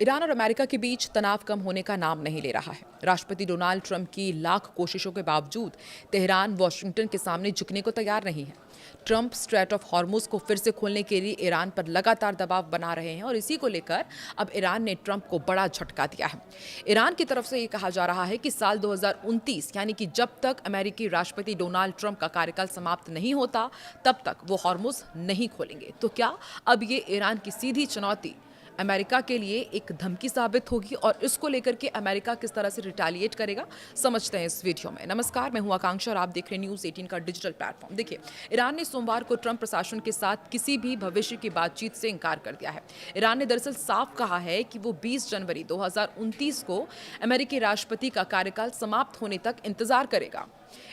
Iran और America के बीच तनाव कम होने का नाम नहीं ले रहा है। राष्ट्रपति डोनाल्ड ट्रंप की लाख कोशिशों के बावजूद तेहरान वॉशिंगटन के सामने झुकने को तैयार नहीं है। ट्रंप स्ट्रेट ऑफ हॉर्मुज को फिर से खोलने के लिए ईरान पर लगातार दबाव बना रहे हैं और इसी को लेकर अब ईरान ने ट्रंप को बड़ा झटका दिया है। ईरान की तरफ से ये कहा जा रहा है कि साल 2029 यानी कि जब तक अमेरिकी राष्ट्रपति डोनाल्ड ट्रंप का कार्यकाल समाप्त नहीं होता तब तक वो हॉर्मुज नहीं खोलेंगे। तो क्या अब ये ईरान की सीधी चुनौती अमेरिका के लिए एक धमकी साबित होगी और इसको लेकर के अमेरिका किस तरह से रिटेलिएट करेगा, समझते हैं इस वीडियो में। नमस्कार, मैं हूं आकांक्षा और आप देख रहे हैं न्यूज़ 18 का डिजिटल प्लेटफॉर्म। देखिए, ईरान ने सोमवार को ट्रंप प्रशासन के साथ किसी भी भविष्य की बातचीत से इंकार कर दिया है। ईरान ने दरअसल साफ कहा है कि वो 20 जनवरी 2029 को अमेरिकी राष्ट्रपति का कार्यकाल समाप्त होने तक इंतजार करेगा।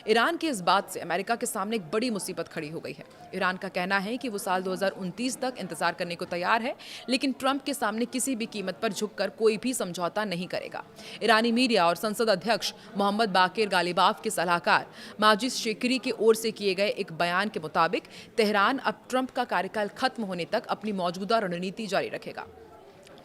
ईरान की इस बात से अमेरिका के सामने एक बड़ी मुसीबत खड़ी हो गई है। ईरान का कहना है कि वो साल 2029 तक इंतजार करने को तैयार है, लेकिन ट्रंप के सामने किसी भी कीमत पर झुककर कोई भी समझौता नहीं करेगा। ईरानी मीडिया और संसद अध्यक्ष मोहम्मद बाकिर गालिबाफ के सलाहकार माजिद शेकरी की ओर से किए गए एक बयान के मुताबिक तेहरान अब ट्रंप का कार्यकाल खत्म होने तक अपनी मौजूदा रणनीति जारी रखेगा।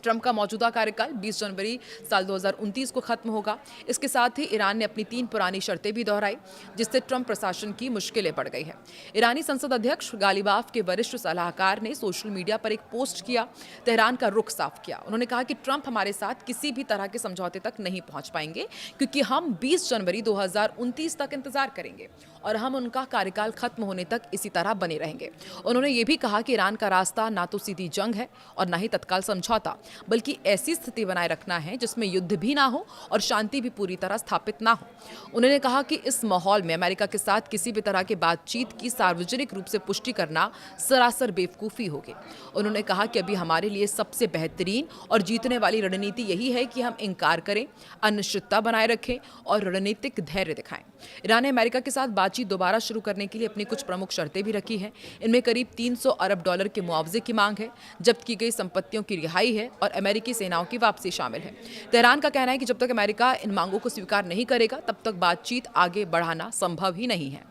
ट्रंप का मौजूदा कार्यकाल 20 जनवरी साल 2029 को खत्म होगा। इसके साथ ही ईरान ने अपनी 3 पुरानी शर्तें भी दोहराई, जिससे ट्रंप प्रशासन की मुश्किलें बढ़ गई है। ईरानी संसद अध्यक्ष गालिबाफ के वरिष्ठ सलाहकार ने सोशल मीडिया पर एक पोस्ट किया, तेहरान का रुख साफ किया। उन्होंने कहा कि ट्रंप हमारे साथ किसी भी तरह के समझौते तक नहीं पहुंच पाएंगे, क्योंकि हम 20 जनवरी 2029 तक इंतजार करेंगे और हम उनका कार्यकाल खत्म होने तक इसी तरह बने रहेंगे। उन्होंने ये भी कहा कि ईरान का रास्ता ना तो सीधी जंग है और ना ही तत्काल समझौता, बल्कि ऐसी स्थिति बनाए रखना है जिसमें युद्ध भी ना हो और शांति भी पूरी तरह स्थापित ना हो। उन्होंने कहा कि इस माहौल में अमेरिका के साथ किसी भी तरह की बातचीत की सार्वजनिक रूप से पुष्टि करना सरासर बेवकूफ़ी होगी। उन्होंने कहा कि अभी हमारे लिए सबसे बेहतरीन और जीतने वाली रणनीति यही है कि हम इनकार करें, अनिश्चितता बनाए रखें और रणनीतिक धैर्य दिखाएं। ईरान ने अमेरिका के साथ बातचीत दोबारा शुरू करने के लिए अपनी कुछ प्रमुख शर्तें भी रखी हैं। इनमें करीब 300 अरब डॉलर के मुआवजे की मांग है, जब्त की गई संपत्तियों की रिहाई है और अमेरिकी सेनाओं की वापसी शामिल है। तेहरान का कहना है कि जब तक अमेरिका इन मांगों को स्वीकार नहीं करेगा तब तक बातचीत आगे बढ़ाना संभव ही नहीं है।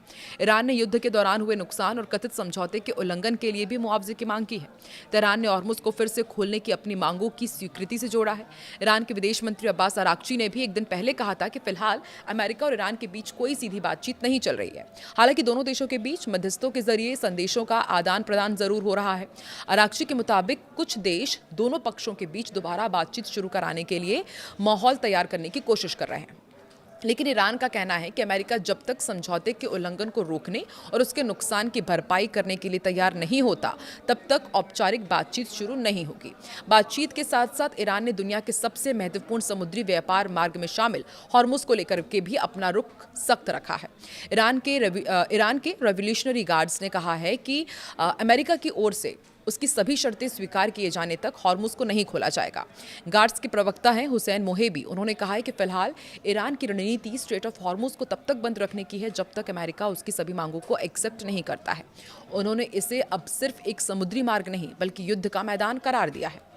ईरान ने युद्ध के दौरान हुए नुकसान और कथित समझौते के उल्लंघन के लिए भी मुआवजे की मांग की है। तेहरान ने हॉर्मुज को फिर से खोलने की अपनी मांगों की स्वीकृति से जोड़ा है। ईरान के विदेश मंत्री अब्बास अराक्ची ने भी एक दिन पहले कहा था कि फिलहाल अमेरिका और ईरान के बीच कोई सीधी बातचीत नहीं चल रही है। हालांकि दोनों देशों के बीच मध्यस्थों के जरिए संदेशों का आदान प्रदान जरूर हो रहा है। अराक्ची के मुताबिक कुछ देश दोनों पक्षों के बीच दोबारा बातचीत शुरू कराने के लिए माहौल तैयार करने की कोशिश कर रहे हैं, लेकिन ईरान का कहना है कि अमेरिका जब तक समझौते के उल्लंघन को रोकने और उसके नुकसान की भरपाई करने के लिए तैयार नहीं होता तब तक औपचारिक बातचीत शुरू नहीं होगी। बातचीत के साथ साथ ईरान ने दुनिया के सबसे महत्वपूर्ण समुद्री व्यापार मार्ग में शामिल हॉर्मुज को लेकर के भी अपना रुख सख्त रखा है। ईरान के रेवोल्यूशनरी गार्ड्स ने कहा है कि अमेरिका की ओर से उसकी सभी शर्तें स्वीकार किए जाने तक हॉर्मुज को नहीं खोला जाएगा। गार्ड्स के प्रवक्ता हैं हुसैन मोहेबी। उन्होंने कहा है कि फिलहाल ईरान की रणनीति स्ट्रेट ऑफ हॉर्मुज को तब तक बंद रखने की है जब तक अमेरिका उसकी सभी मांगों को एक्सेप्ट नहीं करता है। उन्होंने इसे अब सिर्फ एक समुद्री मार्ग नहीं बल्कि युद्ध का मैदान करार दिया है।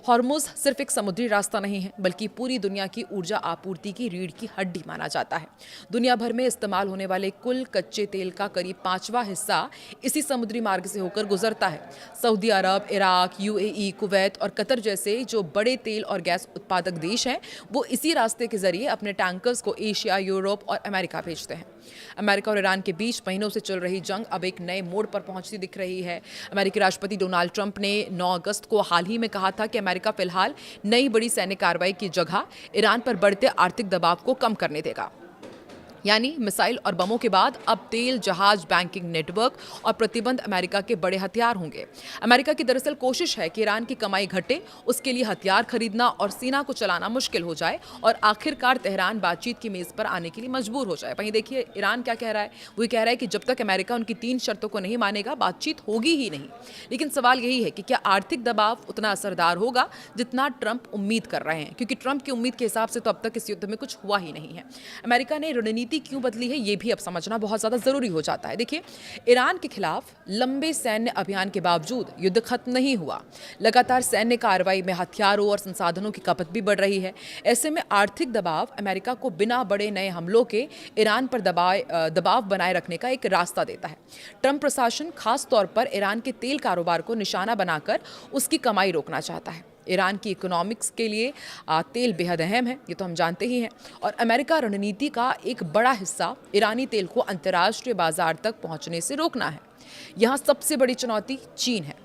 हॉर्मुज सिर्फ एक समुद्री रास्ता नहीं है बल्कि पूरी दुनिया की ऊर्जा आपूर्ति की रीढ़ की हड्डी माना जाता है। दुनिया भर में इस्तेमाल होने वाले कुल कच्चे तेल का करीब 5वां हिस्सा इसी समुद्री मार्ग से होकर गुजरता है। सऊदी अरब, इराक, यूएई, कुवैत और कतर जैसे जो बड़े तेल और गैस उत्पादक देश हैं, वो इसी रास्ते के जरिए अपने टैंकर्स को एशिया, यूरोप और अमेरिका भेजते हैं। अमेरिका और ईरान के बीच महीनों से चल रही जंग अब एक नए मोड़ पर पहुंचती दिख रही है। अमेरिकी राष्ट्रपति डोनाल्ड ट्रंप ने 9 अगस्त को हाल ही में कहा था कि अमेरिका फिलहाल नई बड़ी सैन्य कार्रवाई की जगह ईरान पर बढ़ते आर्थिक दबाव को कम करने देगा। यानी मिसाइल और बमों के बाद अब तेल, जहाज, बैंकिंग नेटवर्क और प्रतिबंध अमेरिका के बड़े हथियार होंगे। अमेरिका की दरअसल कोशिश है कि ईरान की कमाई घटे, उसके लिए हथियार खरीदना और सेना को चलाना मुश्किल हो जाए और आखिरकार तेहरान बातचीत की मेज पर आने के लिए मजबूर हो जाए। वहीं देखिए ईरान क्या कह रहा है, वो कह रहा है कि जब तक अमेरिका उनकी 3 शर्तों को नहीं मानेगा बातचीत होगी ही नहीं। लेकिन सवाल यही है कि क्या आर्थिक दबाव उतना असरदार होगा जितना ट्रंप उम्मीद कर रहे हैं, क्योंकि ट्रंप की उम्मीद के हिसाब से तो अब तक इस युद्ध में कुछ हुआ ही नहीं है। अमेरिका ने रणनीति क्यों बदली है ये भी अब समझना बहुत ज्यादा जरूरी हो जाता है। देखिए, ईरान के खिलाफ लंबे सैन्य अभियान के बावजूद युद्ध खत्म नहीं हुआ। लगातार सैन्य कार्रवाई में हथियारों और संसाधनों की खपत भी बढ़ रही है। ऐसे में आर्थिक दबाव अमेरिका को बिना बड़े नए हमलों के ईरान पर दबाव बनाए रखने का एक रास्ता देता है। ट्रंप प्रशासन खास तौर पर ईरान के तेल कारोबार को निशाना बनाकर उसकी कमाई रोकना चाहता है। ईरान की इकोनॉमिक्स के लिए तेल बेहद अहम है, ये तो हम जानते ही हैं। और अमेरिका रणनीति का एक बड़ा हिस्सा ईरानी तेल को अंतर्राष्ट्रीय बाजार तक पहुंचने से रोकना है। यहाँ सबसे बड़ी चुनौती चीन है।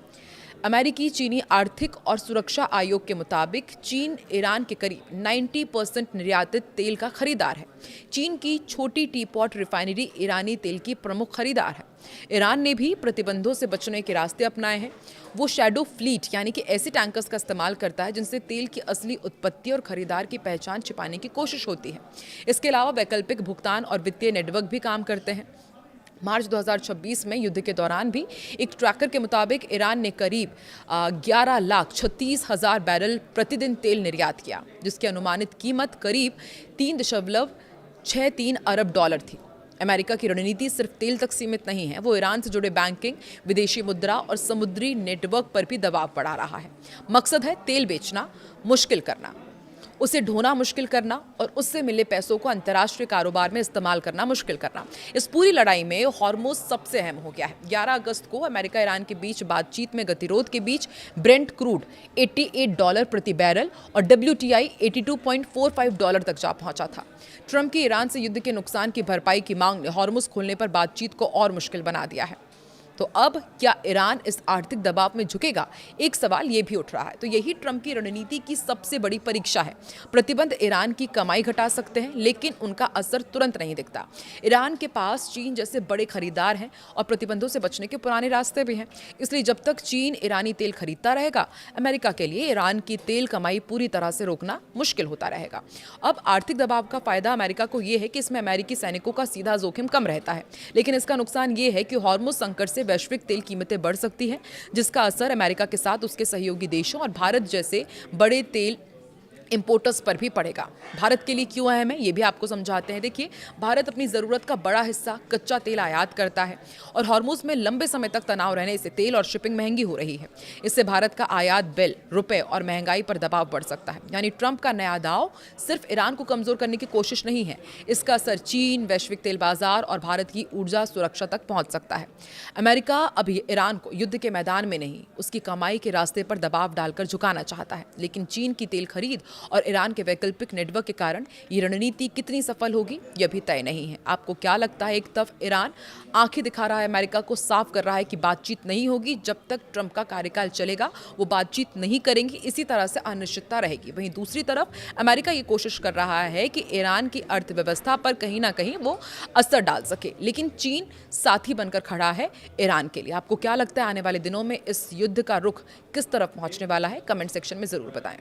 अमेरिकी चीनी आर्थिक और सुरक्षा आयोग के मुताबिक चीन ईरान के करीब 90% निर्यातित तेल का खरीदार है। चीन की छोटी टीपॉट रिफाइनरी ईरानी तेल की प्रमुख खरीदार है। ईरान ने भी प्रतिबंधों से बचने के रास्ते अपनाए हैं। वो शैडो फ्लीट यानी कि ऐसे टैंकर्स का इस्तेमाल करता है जिनसे तेल की असली उत्पत्ति और खरीदार की पहचान छिपाने की कोशिश होती है। इसके अलावा वैकल्पिक भुगतान और वित्तीय नेटवर्क भी काम करते हैं। मार्च 2026 में युद्ध के दौरान भी एक ट्रैकर के मुताबिक ईरान ने करीब 11,36,000 बैरल प्रतिदिन तेल निर्यात किया, जिसकी अनुमानित कीमत करीब 3.63 अरब डॉलर थी। अमेरिका की रणनीति सिर्फ तेल तक सीमित नहीं है, वो ईरान से जुड़े बैंकिंग, विदेशी मुद्रा और समुद्री नेटवर्क पर भी दबाव बढ़ा रहा है। मकसद है तेल बेचना मुश्किल करना, उसे ढोना मुश्किल करना और उससे मिले पैसों को अंतर्राष्ट्रीय कारोबार में इस्तेमाल करना मुश्किल करना। इस पूरी लड़ाई में हॉर्मुज सबसे अहम हो गया है। 11 अगस्त को अमेरिका ईरान के बीच बातचीत में गतिरोध के बीच ब्रेंट क्रूड $88 प्रति बैरल और WTI $82.45 तक जा पहुंचा था। ट्रंप की ईरान से युद्ध के नुकसान की भरपाई की मांग ने हॉर्मुज खोलने पर बातचीत को और मुश्किल बना दिया है। तो अब क्या ईरान इस आर्थिक दबाव में झुकेगा? एक सवाल ये भी उठ रहा है। तो यही ट्रंप की रणनीति की सबसे बड़ी परीक्षा है। प्रतिबंध ईरान की कमाई घटा सकते हैं, लेकिन उनका असर तुरंत नहीं दिखता। ईरान के पास चीन जैसे बड़े खरीदार हैं और प्रतिबंधों से बचने के पुराने रास्ते भी हैं। इसलिए जब तक चीन ईरानी तेल खरीदता रहेगा, अमेरिका के लिए ईरान की तेल कमाई पूरी तरह से रोकना मुश्किल होता रहेगा। अब आर्थिक दबाव का फायदा अमेरिका को यह है कि इसमें अमेरिकी सैनिकों का सीधा जोखिम कम रहता है, लेकिन इसका नुकसान ये है कि हॉर्मुज संकट से वैश्विक तेल कीमतें बढ़ सकती हैं, जिसका असर अमेरिका के साथ उसके सहयोगी देशों और भारत जैसे बड़े तेल इंपोर्टर्स पर भी पड़ेगा। भारत के लिए क्यों अहम है, ये भी आपको समझाते हैं। देखिए, भारत अपनी ज़रूरत का बड़ा हिस्सा कच्चा तेल आयात करता है और हॉर्मुज में लंबे समय तक तनाव रहने से तेल और शिपिंग महंगी हो रही है। इससे भारत का आयात बिल, रुपए और महंगाई पर दबाव बढ़ सकता है। यानी ट्रंप का नया दाव सिर्फ ईरान को कमज़ोर करने की कोशिश नहीं है, इसका असर चीन, वैश्विक तेल बाजार और भारत की ऊर्जा सुरक्षा तक पहुँच सकता है। अमेरिका अभी ईरान को युद्ध के मैदान में नहीं, उसकी कमाई के रास्ते पर दबाव डालकर झुकाना चाहता है, लेकिन चीन की तेल खरीद और ईरान के वैकल्पिक नेटवर्क के कारण ये रणनीति कितनी सफल होगी, यह भी तय नहीं है। आपको क्या लगता है? एक तरफ ईरान आंखें दिखा रहा है, अमेरिका को साफ कर रहा है कि बातचीत नहीं होगी जब तक ट्रंप का कार्यकाल चलेगा, वो बातचीत नहीं करेंगी, इसी तरह से अनिश्चितता रहेगी। वहीं दूसरी तरफ अमेरिका ये कोशिश कर रहा है कि ईरान की अर्थव्यवस्था पर कहीं ना कहीं वो असर डाल सके, लेकिन चीन साथी बनकर खड़ा है ईरान के लिए। आपको क्या लगता है आने वाले दिनों में इस युद्ध का रुख किस तरफ पहुंचने वाला है? कमेंट सेक्शन में जरूर बताएं।